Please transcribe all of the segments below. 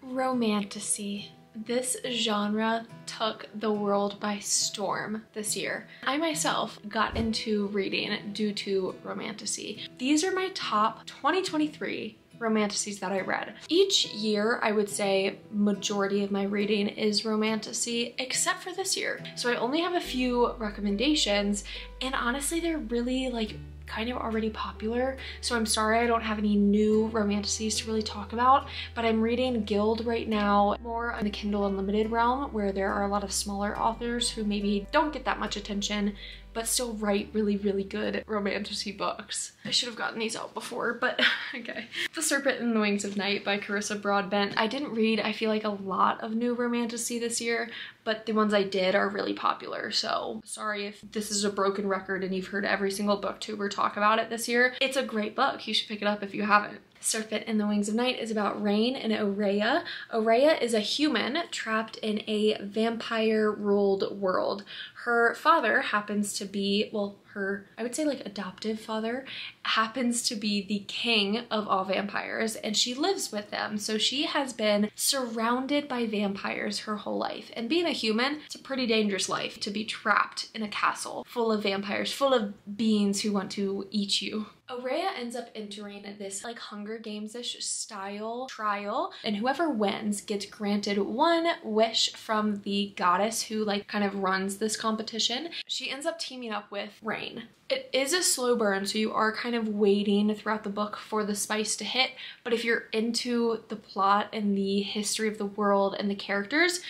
Romantasy. This genre took the world by storm this year. I myself got into reading due to Romantasy. These are my top 2023 romantasies that I read. Each year, I would say majority of my reading is romantasy, except for this year. So I only have a few recommendations, and honestly, they're really like kind of already popular, so I'm sorry I don't have any new romantasies to really talk about, but I'm reading Guild right now, more on the Kindle Unlimited realm, where there are a lot of smaller authors who maybe don't get that much attention, but still write really, really good romantasy books. I should have gotten these out before, but okay. The Serpent and the Wings of Night by Carissa Broadbent. I didn't read, I feel like, a lot of new romantasy this year, but the ones I did are really popular, so sorry if this is a broken record and you've heard every single booktuber talk about it this year. It's a great book. You should pick it up if you haven't. Serpent and the Wings of Night is about Rain and Aurea. Aurea is a human trapped in a vampire-ruled world. Her father happens to be, well, her, I would say like adoptive father, happens to be the king of all vampires, and she lives with them. So she has been surrounded by vampires her whole life. And being a human, it's a pretty dangerous life to be trapped in a castle full of vampires, full of beings who want to eat you. Aurea ends up entering this like Hunger Games-ish style trial, and whoever wins gets granted one wish from the goddess who like kind of runs this competition. She ends up teaming up with Rain. It is a slow burn, so you are kind of waiting throughout the book for the spice to hit, but if you're into the plot and the history of the world and the characters,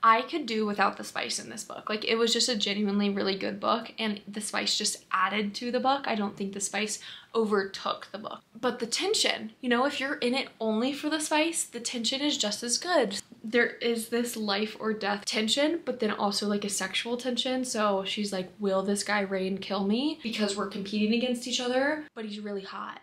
I could do without the spice in this book. Like, it was just a genuinely really good book, and the spice just added to the book. I don't think the spice overtook the book. But the tension, you know, if you're in it only for the spice, the tension is just as good. There is this life or death tension, but then also like a sexual tension. So she's like, will this guy Rain kill me? Because we're competing against each other, but he's really hot.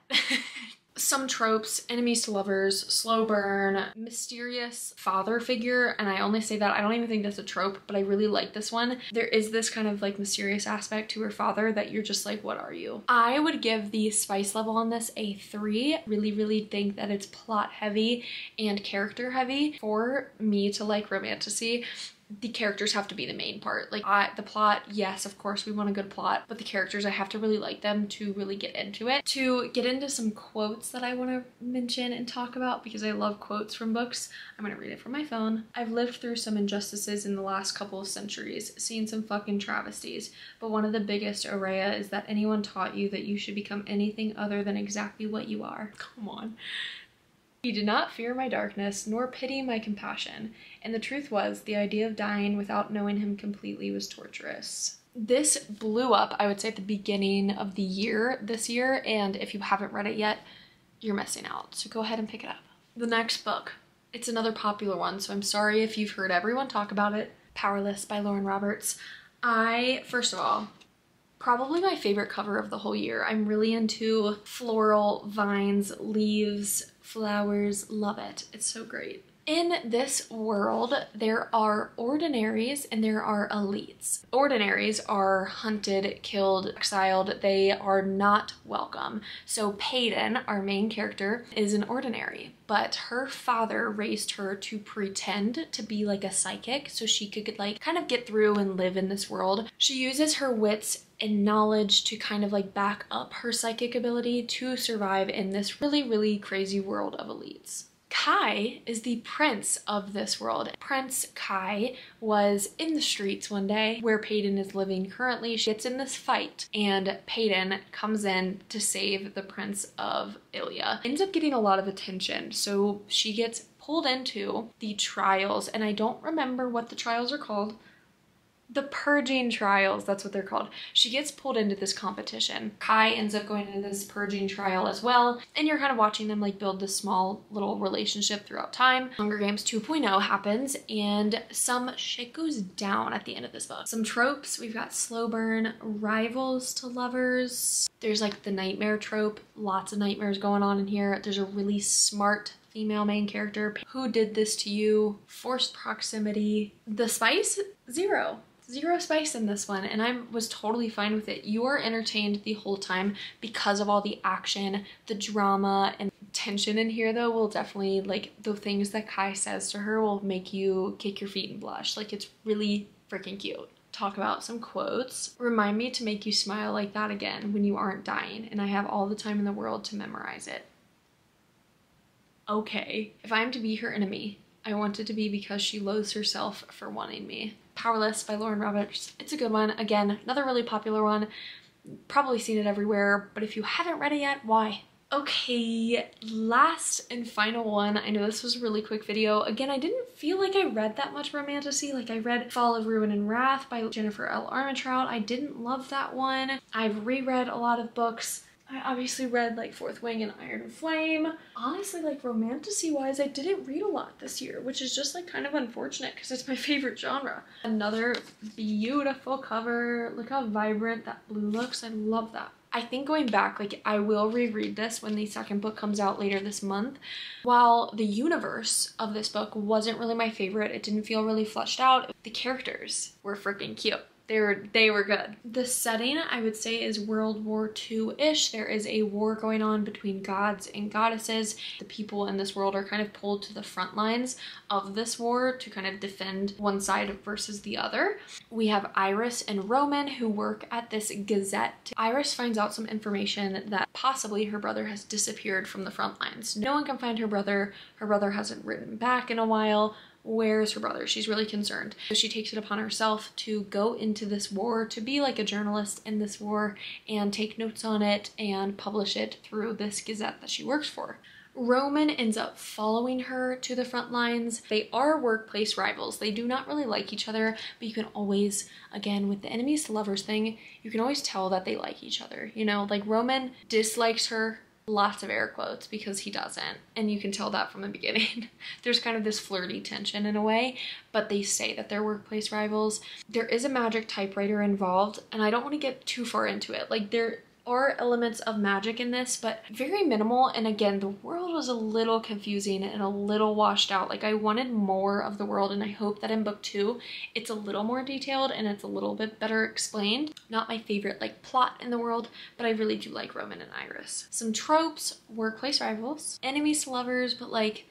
Some tropes: enemies to lovers, slow burn, mysterious father figure, and I only say that, I don't even think that's a trope, but I really like this one. There is this kind of like mysterious aspect to her father that you're just like, what are you? I would give the spice level on this a 3. Really think that it's plot heavy and character heavy. For me to like romantasy, the characters have to be the main part. Like, the plot, yes, of course we want a good plot, but the characters, I have to really like them to really get into it. To get into some quotes that I want to mention and talk about, because I love quotes from books, I'm gonna read it from my phone. I've lived through some injustices in the last couple of centuries, seen some fucking travesties, but one of the biggest, Aurea, is that anyone taught you that you should become anything other than exactly what you are. Come on. He did not fear my darkness, nor pity my compassion, and the truth was, the idea of dying without knowing him completely was torturous. This blew up, I would say, at the beginning of the year, this year, and if you haven't read it yet, you're missing out, so go ahead and pick it up. The next book, it's another popular one, so I'm sorry if you've heard everyone talk about it. Powerless by Lauren Roberts. First of all, probably my favorite cover of the whole year. I'm really into floral, vines, leaves, flowers, love it. It's so great. In this world, there are ordinaries and there are elites. Ordinaries are hunted, killed, exiled. They are not welcome. So Peyton, our main character, is an ordinary, but her father raised her to pretend to be like a psychic so she could like kind of get through and live in this world. She uses her wits and knowledge to kind of like back up her psychic ability to survive in this really crazy world of elites. Kai is the prince of this world. Prince Kai was in the streets one day where Peyton is living currently. She gets in this fight and Peyton comes in to save the Prince of Ilia. Ends up getting a lot of attention, so she gets pulled into the trials, and I don't remember what the trials are called. The purging trials, that's what they're called. She gets pulled into this competition. Kai ends up going into this purging trial as well, and you're kind of watching them like build this small little relationship throughout time. Hunger Games 2.0 happens, and some shit goes down at the end of this book. Some tropes: we've got slow burn, rivals to lovers. There's like the nightmare trope, lots of nightmares going on in here. There's a really smart female main character. Who did this to you? Forced proximity. The spice? Zero spice in this one, and I was totally fine with it. You are entertained the whole time because of all the action, the drama, and tension in here though will definitely, like, the things that Kai says to her will make you kick your feet and blush. Like, it's really freaking cute. Talk about some quotes. Remind me to make you smile like that again when you aren't dying, and I have all the time in the world to memorize it. Okay. If I am to be her enemy, I want it to be because she loathes herself for wanting me. Powerless by Lauren Roberts. It's a good one. Again, another really popular one. Probably seen it everywhere, but if you haven't read it yet, why? Okay, last and final one. I know this was a really quick video. Again, I didn't feel like I read that much Romantasy. Like, I read Fall of Ruin and Wrath by Jennifer L. Armentrout. I didn't love that one. I've reread a lot of books. I obviously read like Fourth Wing and Iron and Flame. Honestly, like, Romantasy wise, I didn't read a lot this year, which is just like kind of unfortunate because it's my favorite genre. Another beautiful cover. Look how vibrant that blue looks. I love that. I think going back, like, I will reread this when the second book comes out later this month. While the universe of this book wasn't really my favorite, it didn't feel really fleshed out, the characters were freaking cute. They were good. The setting, I would say, is World War II-ish. There is a war going on between gods and goddesses. The people in this world are kind of pulled to the front lines of this war to kind of defend one side versus the other. We have Iris and Roman who work at this gazette. Iris finds out some information that possibly her brother has disappeared from the front lines. No one can find her brother. Her brother hasn't written back in a while. Where's her brother? She's really concerned. So she takes it upon herself to go into this war, to be like a journalist in this war and take notes on it and publish it through this gazette that she works for. Roman ends up following her to the front lines. They are workplace rivals. They do not really like each other, but you can always, again, with the enemies to lovers thing, you can always tell that they like each other. You know, like, Roman dislikes her, lots of air quotes, because he doesn't, and you can tell that from the beginning. There's kind of this flirty tension in a way, but they say that they're workplace rivals. There is a magic typewriter involved, and I don't want to get too far into it. Like, there are elements of magic in this, but very minimal. And again, the world was a little confusing and a little washed out. Like, I wanted more of the world, and I hope that in book 2 it's a little more detailed and it's a little bit better explained. Not my favorite like plot in the world, but I really do like Roman and Iris. Some tropes: workplace rivals, enemies to lovers, but like,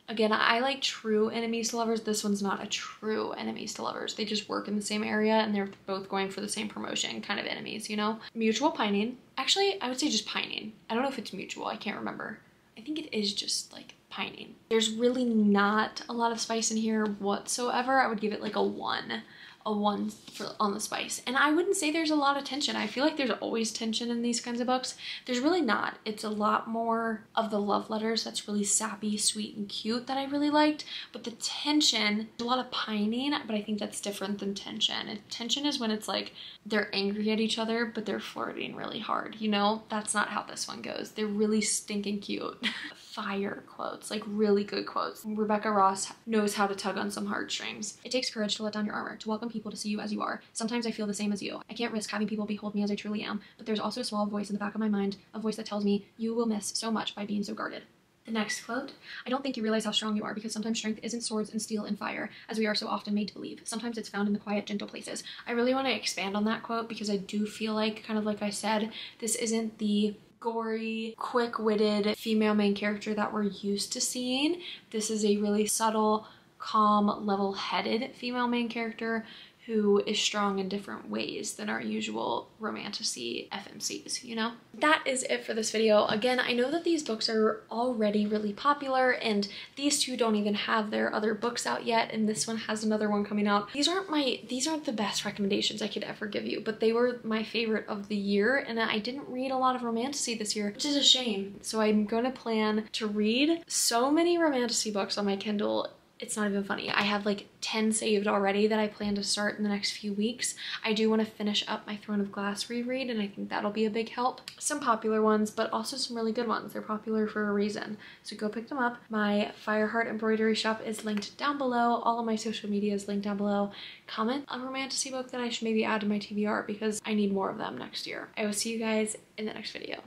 again, I like true enemies to lovers. This one's not a true enemies to lovers. They just work in the same area and they're both going for the same promotion, kind of enemies, you know? Mutual pining. Actually, I would say just pining. I don't know if it's mutual. I can't remember. I think it is just like pining. There's really not a lot of spice in here whatsoever. I would give it like a 1 on the spice. And I wouldn't say there's a lot of tension. I feel like there's always tension in these kinds of books. There's really not. It's a lot more of the love letters that's really sappy, sweet, and cute that I really liked. But the tension, a lot of pining, but I think that's different than tension. And tension is when it's like they're angry at each other, but they're flirting really hard. You know, that's not how this one goes. They're really stinking cute. Fire quotes, like really good quotes. Rebecca Ross knows how to tug on some heartstrings. It takes courage to let down your armor, to welcome people to see you as you are. Sometimes I feel the same as you. I can't risk having people behold me as I truly am, but there's also a small voice in the back of my mind, a voice that tells me you will miss so much by being so guarded. The next quote: I don't think you realize how strong you are, because sometimes strength isn't swords and steel and fire, as we are so often made to believe. Sometimes it's found in the quiet, gentle places. I really want to expand on that quote because I do feel like, kind of like I said, this isn't the gory, quick-witted female main character that we're used to seeing. This is a really subtle, calm, level-headed female main character who is strong in different ways than our usual Romantasy FMCs, you know? That is it for this video. Again, I know that these books are already really popular, and these two don't even have their other books out yet, and this one has another one coming out. These aren't the best recommendations I could ever give you, but they were my favorite of the year, and I didn't read a lot of Romantasy this year, which is a shame. So I'm gonna plan to read so many Romantasy books on my Kindle. It's not even funny. I have like 10 saved already that I plan to start in the next few weeks. I do want to finish up my Throne of Glass reread, and I think that'll be a big help. Some popular ones, but also some really good ones. They're popular for a reason, so go pick them up. My Fireheart embroidery shop is linked down below. All of my social media is linked down below. Comment a Romantasy book that I should maybe add to my TBR because I need more of them next year. I will see you guys in the next video.